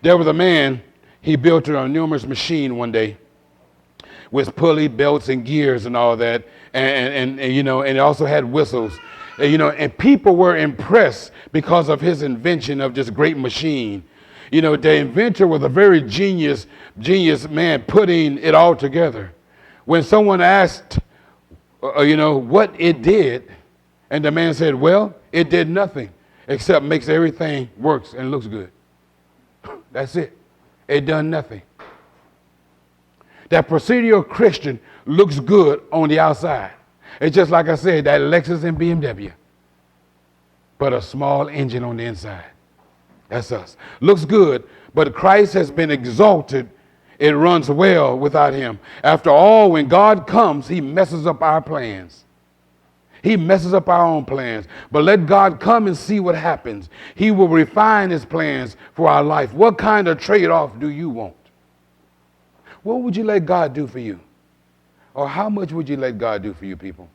There was a man, he built an enormous machine one day with pulley belts and gears and all that, and it also had whistles. And people were impressed because of his invention of this great machine. The inventor was a very genius man putting it all together. When someone asked, what it did, and the man said, well, it did nothing except makes everything works and looks good. That's it. It done nothing. That procedural Christian looks good on the outside. It's just like I said, that Lexus and BMW, but a small engine on the inside. That's us. Looks good, but Christ has been exalted. It runs well without him. After all, when God comes, he messes up our plans. He messes up our own plans. But let God come and see what happens. He will refine his plans for our life. What kind of trade-off do you want? What would you let God do for you? Or how much would you let God do for you, people?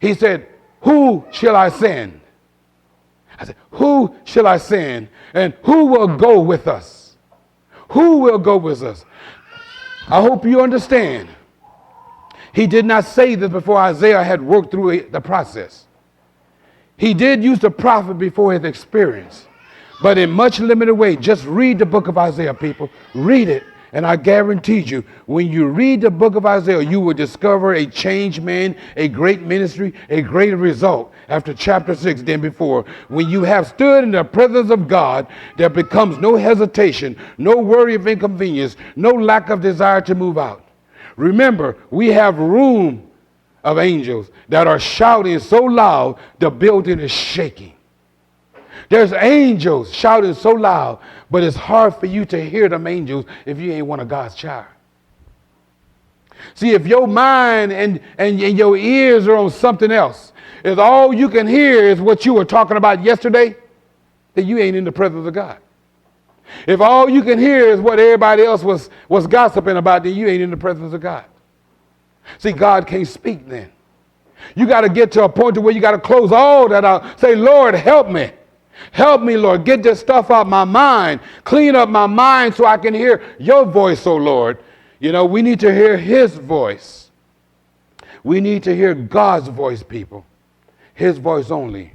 He said, who shall I send? I said, who shall I send? And who will go with us? Who will go with us? I hope you understand. He did not say this before Isaiah had worked through the process. He did use the prophet before his experience, but in much limited way. Just read the book of Isaiah, people. Read it. And I guarantee you, when you read the book of Isaiah, you will discover a changed man, a great ministry, a greater result after chapter 6 than before. When you have stood in the presence of God, there becomes no hesitation, no worry of inconvenience, no lack of desire to move out. Remember, we have room of angels that are shouting so loud, the building is shaking. There's angels shouting so loud, but it's hard for you to hear them angels if you ain't one of God's child. See, if your mind and your ears are on something else, if all you can hear is what you were talking about yesterday, then you ain't in the presence of God. If all you can hear is what everybody else was gossiping about, then you ain't in the presence of God. See, God can't speak then. You got to get to a point where you got to close all that out. Say, Lord, help me. Help me, Lord. Get this stuff out my mind. Clean up my mind so I can hear your voice, oh Lord. We need to hear his voice. We need to hear God's voice, people. His voice only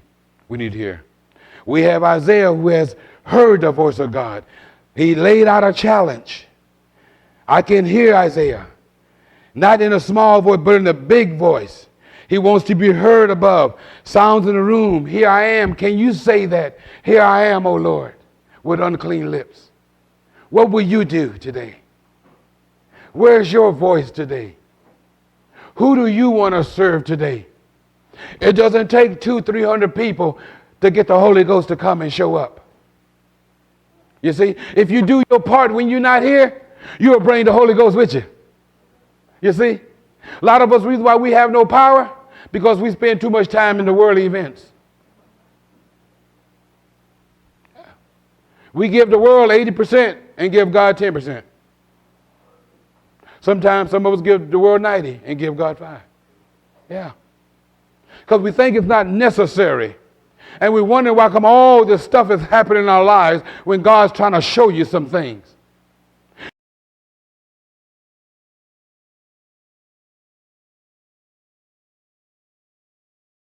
we need to hear. We have Isaiah who has heard the voice of God. He laid out a challenge. I can hear Isaiah, not in a small voice, but in a big voice. He wants to be heard above. Sounds in the room. Here I am. Can you say that? Here I am, O Lord, with unclean lips. What will you do today? Where's your voice today? Who do you want to serve today? It doesn't take 200-300 people to get the Holy Ghost to come and show up. You see, if you do your part when you're not here, you'll bring the Holy Ghost with you. You see, a lot of us, reason why we have no power, because we spend too much time in the worldly events. We give the world 80% and give God 10%. Sometimes some of us give the world 90 and give God 5. Yeah. Because we think it's not necessary. And we wonder why come all this stuff is happening in our lives when God's trying to show you some things.